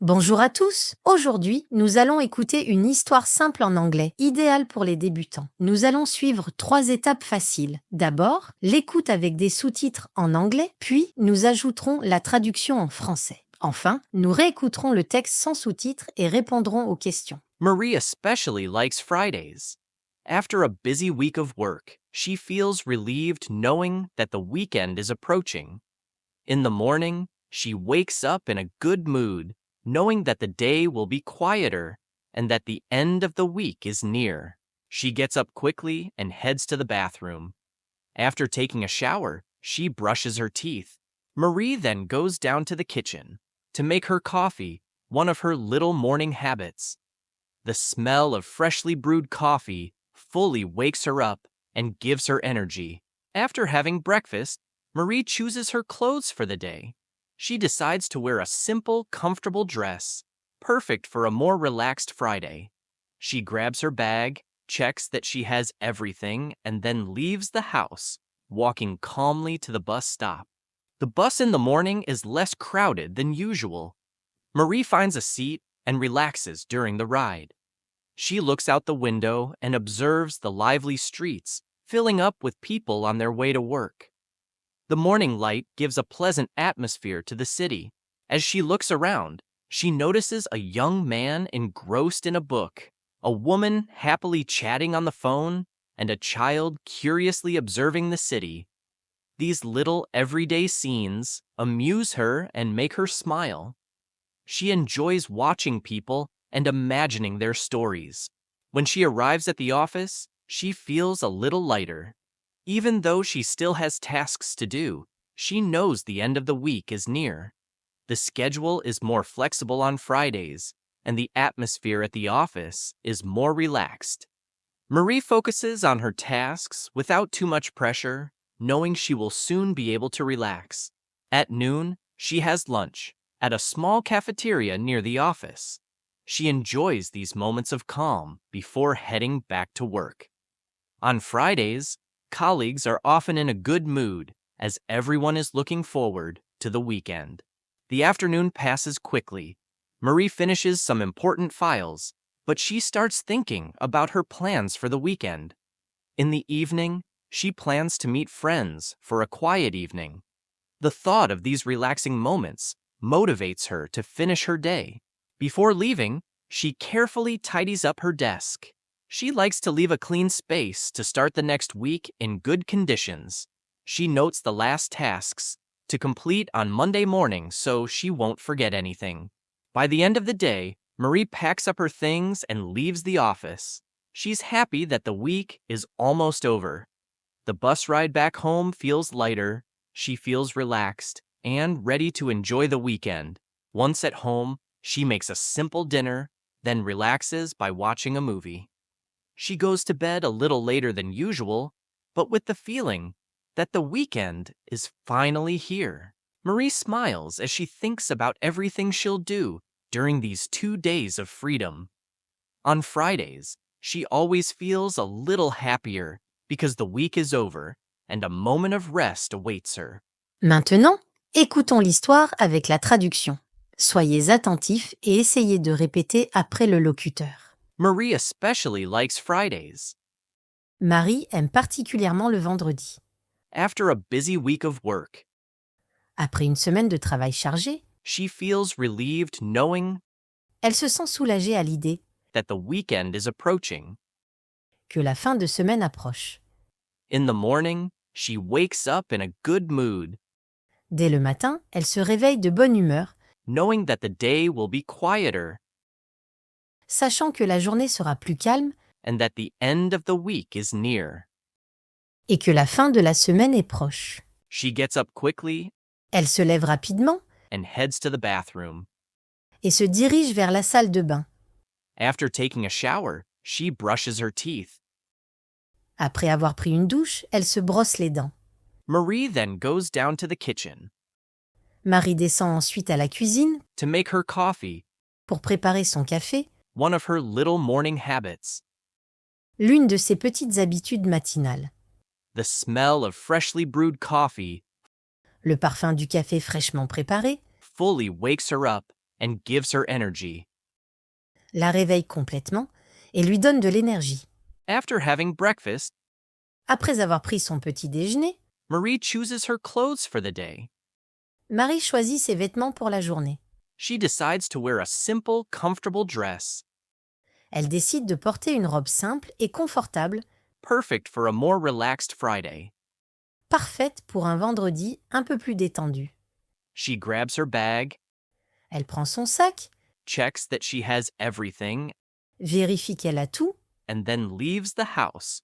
Bonjour à tous. Aujourd'hui, nous allons écouter une histoire simple en anglais, idéale pour les débutants. Nous allons suivre 3 étapes faciles. D'abord, l'écoute avec des sous-titres en anglais, puis nous ajouterons la traduction en français. Enfin, nous réécouterons le texte sans sous-titres et répondrons aux questions. Marie especially likes Fridays. After a busy week of work, she feels relieved knowing that the weekend is approaching. In the morning, she wakes up in a good mood, knowing that the day will be quieter and that the end of the week is near. She gets up quickly and heads to the bathroom. After taking a shower, she brushes her teeth. Marie then goes down to the kitchen to make her coffee, one of her little morning habits. The smell of freshly brewed coffee fully wakes her up and gives her energy. After having breakfast, Marie chooses her clothes for the day. She decides to wear a simple, comfortable dress, perfect for a more relaxed Friday. She grabs her bag, checks that she has everything, and then leaves the house, walking calmly to the bus stop. The bus in the morning is less crowded than usual. Marie finds a seat and relaxes during the ride. She looks out the window and observes the lively streets, filling up with people on their way to work. The morning light gives a pleasant atmosphere to the city. As she looks around, she notices a young man engrossed in a book, a woman happily chatting on the phone, and a child curiously observing the city. These little everyday scenes amuse her and make her smile. She enjoys watching people and imagining their stories. When she arrives at the office, she feels a little lighter. Even though she still has tasks to do, she knows the end of the week is near. The schedule is more flexible on Fridays, and the atmosphere at the office is more relaxed. Marie focuses on her tasks without too much pressure, knowing she will soon be able to relax. At noon, she has lunch at a small cafeteria near the office. She enjoys these moments of calm before heading back to work. On Fridays, colleagues are often in a good mood as everyone is looking forward to the weekend. The afternoon passes quickly. Marie finishes some important files, but she starts thinking about her plans for the weekend. In the evening, she plans to meet friends for a quiet evening. The thought of these relaxing moments motivates her to finish her day. Before leaving, she carefully tidies up her desk. She likes to leave a clean space to start the next week in good conditions. She notes the last tasks to complete on Monday morning so she won't forget anything. By the end of the day, Marie packs up her things and leaves the office. She's happy that the week is almost over. The bus ride back home feels lighter, she feels relaxed, and ready to enjoy the weekend. Once at home, she makes a simple dinner, then relaxes by watching a movie. She goes to bed a little later than usual, but with the feeling that the weekend is finally here. Marie smiles as she thinks about everything she'll do during these 2 days of freedom. On Fridays, she always feels a little happier because the week is over and a moment of rest awaits her. Maintenant, écoutons l'histoire avec la traduction. Soyez attentifs et essayez de répéter après le locuteur. Marie especially likes Fridays. Marie aime particulièrement le vendredi. After a busy week of work, Après une semaine de travail chargé, she feels relieved knowing elle se sent soulagée à l'idée that the weekend is approaching. que la fin de semaine approche. In the morning, she wakes up in a good mood, Dès le matin, elle se réveille de bonne humeur, knowing that the day will be quieter sachant que la journée sera plus calme and that the end of the week is near. et que la fin de la semaine est proche. She gets up quickly Elle se lève rapidement and heads to the bathroom. et se dirige vers la salle de bain. After taking a shower, she brushes her teeth. Après avoir pris une douche, elle se brosse les dents. Marie then goes down to the kitchen Marie descend ensuite à la cuisine to make her coffee, pour préparer son café, one of her little morning habits. l'une de ses petites habitudes matinales. The smell of freshly brewed coffee Le parfum du café fraîchement préparé fully wakes her up and gives her energy. La réveille complètement et lui donne de l'énergie. After having breakfast, Après avoir pris son petit déjeuner, Marie chooses her clothes for the day. Marie choisit ses vêtements pour la journée. She decides to wear a simple, comfortable dress, Elle décide de porter une robe simple et confortable, perfect for a more relaxed Friday. parfaite pour un vendredi un peu plus détendu. She grabs her bag, Elle prend son sac, checks that she has everything, vérifie qu'elle a tout, and then leaves the house,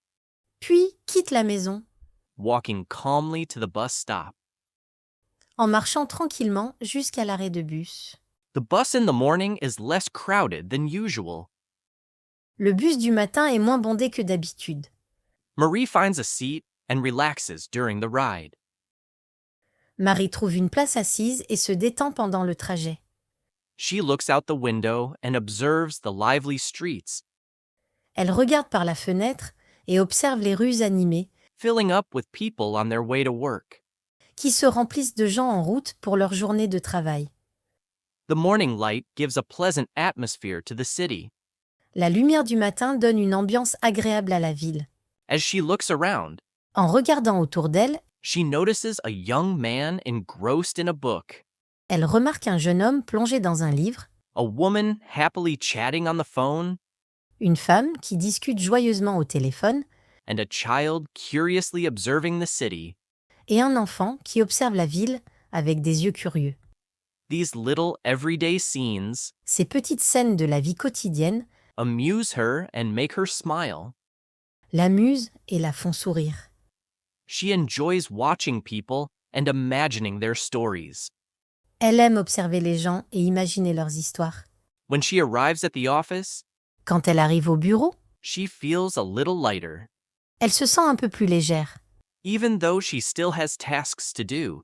puis quitte la maison, walking calmly to the bus stop. en marchant tranquillement jusqu'à l'arrêt de bus. The bus in the morning is less crowded than usual. Le bus du matin est moins bondé que d'habitude. Marie finds a seat and relaxes during the ride. Marie trouve une place assise et se détend pendant le trajet. She looks out the window and observes the lively streets, Elle regarde par la fenêtre et observe les rues animées filling up with people on their way to work. qui se remplissent de gens en route pour leur journée de travail. The morning light gives a pleasant atmosphere to the city. La lumière du matin donne une ambiance agréable à la ville. As she looks around, En regardant autour d'elle, she notices a young man engrossed in a book, elle remarque un jeune homme plongé dans un livre, a woman happily chatting on the phone, une femme qui discute joyeusement au téléphone and a child curiously observing the city. et un enfant qui observe la ville avec des yeux curieux. These little everyday scenes Ces petites scènes de la vie quotidienne amuse her and make her smile. l'amusent et la font sourire. She enjoys watching people and imagining their stories. Elle aime observer les gens et imaginer leurs histoires. When she arrives at the office, Quand elle arrive au bureau, she feels a little lighter, elle se sent un peu plus légère, even though she still has tasks to do.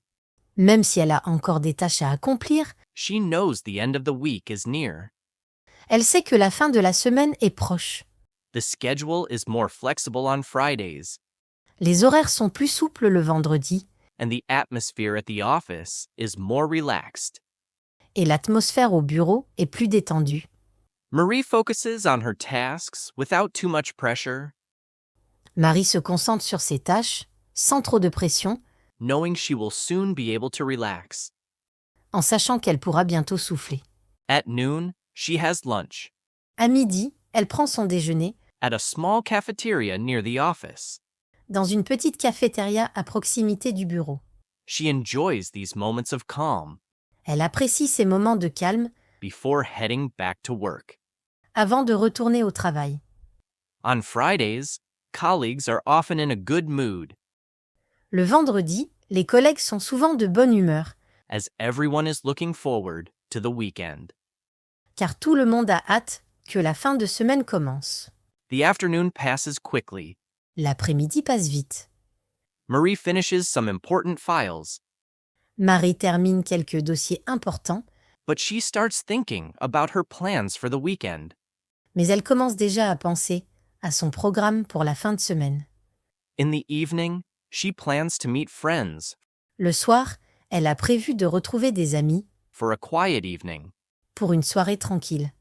même si elle a encore des tâches à accomplir. She knows the end of the week is near. Elle sait que la fin de la semaine est proche. The schedule is more flexible on Fridays, Les horaires sont plus souples le vendredi and the atmosphere at the office is more relaxed. et l'atmosphère au bureau est plus détendue. Marie focuses on her tasks without too much pressure, Marie se concentre sur ses tâches, sans trop de pression, knowing she will soon be able to relax. en sachant qu'elle pourra bientôt souffler. At noon, she has lunch À midi, elle prend son déjeuner at a small cafeteria near the office. dans une petite cafétéria à proximité du bureau. She enjoys these moments of calm Elle apprécie ces moments de calme before heading back to work. avant de retourner au travail. On Fridays, colleagues are often in a good mood, Le vendredi, les collègues sont souvent de bonne humeur, as everyone is looking forward to the weekend. car tout le monde a hâte que la fin de semaine commence. The afternoon passes quickly. L'après-midi passe vite. Marie finishes some important files, Marie termine quelques dossiers importants, but she starts thinking about her plans for the weekend. mais elle commence déjà à penser à son programme pour la fin de semaine. In the evening, she plans to meet friends Le soir, elle a prévu de retrouver des amis for a quiet evening. pour une soirée tranquille.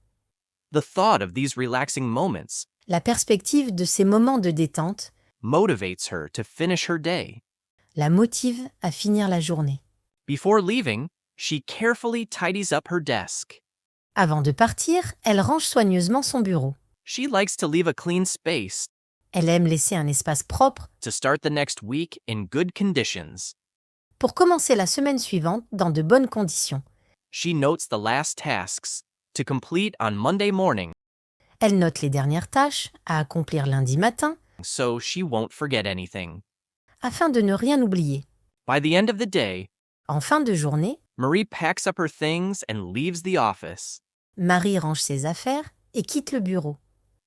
The thought of these relaxing moments La perspective de ces moments de détente motivates her to finish her day. la motive à finir la journée. Before leaving, she carefully tidies up her desk. Avant de partir, elle range soigneusement son bureau. She likes to leave a clean space Elle aime laisser un espace propre to start the next week in good conditions. pour commencer la semaine suivante dans de bonnes conditions. She notes the last tasks to complete on Monday morning Elle note les dernières tâches à accomplir lundi matin so she won't forget anything. afin de ne rien oublier. By the end of the day, En fin de journée, Marie packs up her things and leaves the office. Marie range ses affaires et quitte le bureau.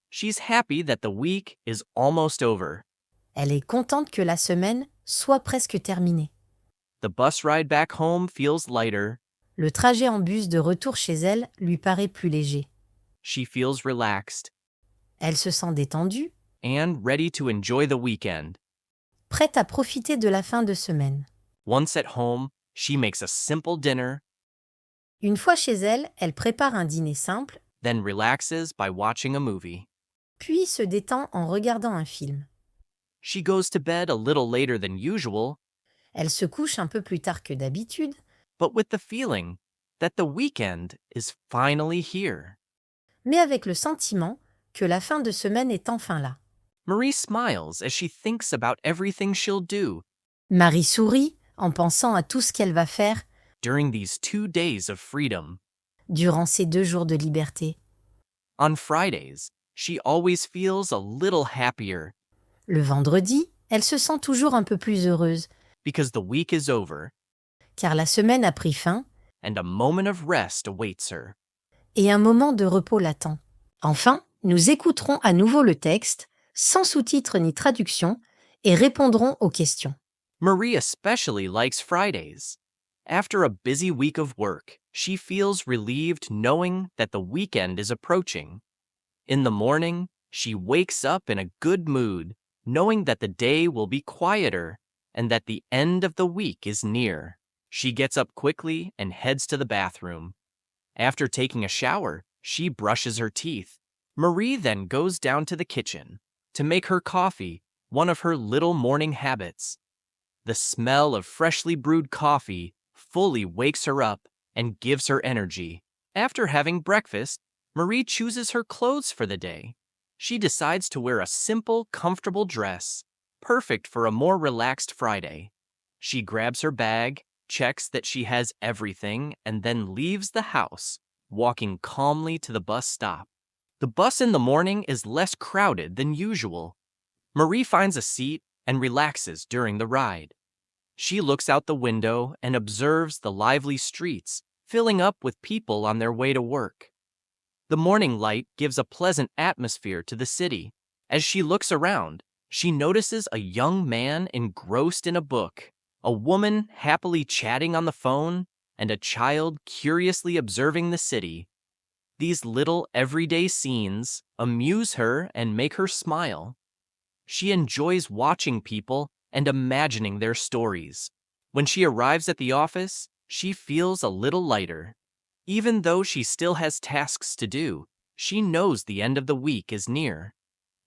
She's happy that the week is almost over. Elle est contente que la semaine soit presque terminée. The bus ride back home feels lighter. Le trajet en bus de retour chez elle lui paraît plus léger. She feels relaxed Elle se sent détendue, and ready to enjoy the weekend. prête à profiter de la fin de semaine. Once at home, she makes a simple dinner Une fois chez elle, elle prépare un dîner simple, then relaxes by watching a movie. puis se détend en regardant un film. She goes to bed a little later than usual, Elle se couche un peu plus tard que d'habitude, but with the feeling that the weekend is finally here. mais avec le sentiment que la fin de semaine est enfin là. Marie smiles as she thinks about everything she'll do Marie sourit en pensant à tout ce qu'elle va faire during these 2 days of freedom. durant ces 2 jours de liberté. On Fridays, she always feels a little happier Le vendredi, elle se sent toujours un peu plus heureuse, because the week is over car la semaine a pris fin and a moment of rest awaits her. et un moment de repos l'attend. Enfin, nous écouterons à nouveau le texte, sans sous-titres ni traduction, et répondrons aux questions. Marie especially likes Fridays. After a busy week of work, she feels relieved knowing that the weekend is approaching. In the morning, she wakes up in a good mood, knowing that the day will be quieter and that the end of the week is near. She gets up quickly and heads to the bathroom. After taking a shower, she brushes her teeth. Marie then goes down to the kitchen to make her coffee, one of her little morning habits. The smell of freshly brewed coffee fully wakes her up and gives her energy. After having breakfast, Marie chooses her clothes for the day. She decides to wear a simple, comfortable dress, perfect for a more relaxed Friday. She grabs her bag, checks that she has everything, and then leaves the house, walking calmly to the bus stop. The bus in the morning is less crowded than usual. Marie finds a seat and relaxes during the ride. She looks out the window and observes the lively streets, filling up with people on their way to work. The morning light gives a pleasant atmosphere to the city. As she looks around, she notices a young man engrossed in a book, a woman happily chatting on the phone, and a child curiously observing the city. These little everyday scenes amuse her and make her smile. She enjoys watching people and imagining their stories. When she arrives at the office, she feels a little lighter. Even though she still has tasks to do, she knows the end of the week is near.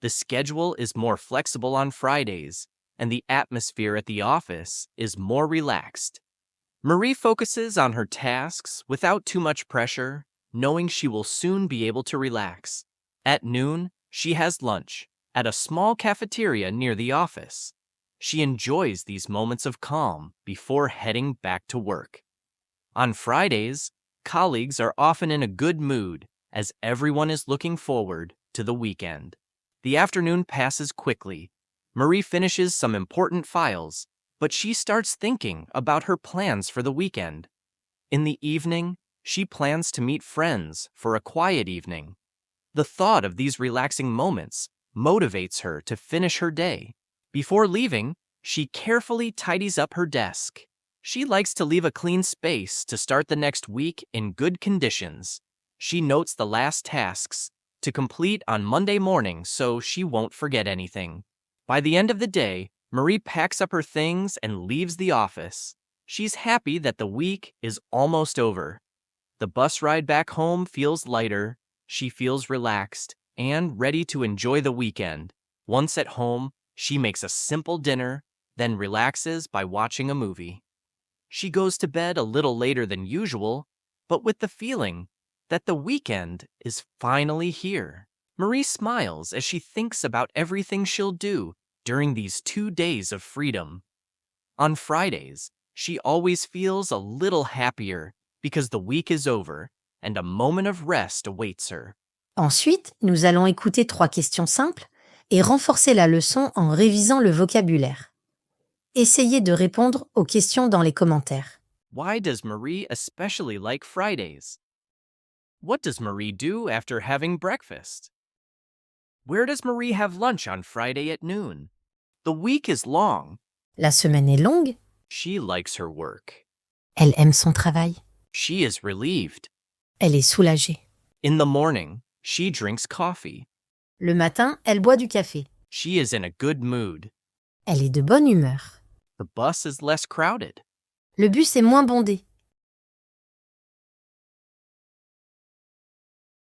The schedule is more flexible on Fridays, and the atmosphere at the office is more relaxed. Marie focuses on her tasks without too much pressure, knowing she will soon be able to relax. At noon, she has lunch at a small cafeteria near the office. She enjoys these moments of calm before heading back to work. On Fridays, colleagues are often in a good mood as everyone is looking forward to the weekend. The afternoon passes quickly. Marie finishes some important files, but she starts thinking about her plans for the weekend. In the evening, she plans to meet friends for a quiet evening. The thought of these relaxing moments motivates her to finish her day. Before leaving, she carefully tidies up her desk. She likes to leave a clean space to start the next week in good conditions. She notes the last tasks to complete on Monday morning so she won't forget anything. By the end of the day, Marie packs up her things and leaves the office. She's happy that the week is almost over. The bus ride back home feels lighter, she feels relaxed, and ready to enjoy the weekend. Once at home, she makes a simple dinner, then relaxes by watching a movie. She goes to bed a little later than usual, but with the feeling that the weekend is finally here. Marie smiles as she thinks about everything she'll do during these 2 days of freedom. On Fridays, she always feels a little happier because the week is over and a moment of rest awaits her. Ensuite, nous allons écouter 3 questions simples et renforcer la leçon en révisant le vocabulaire. Essayez de répondre aux questions dans les commentaires. Why does Marie especially like Fridays? What does Marie do after having breakfast? Where does Marie have lunch on Friday at noon? The week is long. La semaine est longue, She likes her work. elle aime son travail, She is relieved. elle est soulagée. In the morning, she drinks coffee. Le matin, elle boit du café, She is in a good mood. elle est de bonne humeur. The bus is less crowded. Le bus est moins bondé.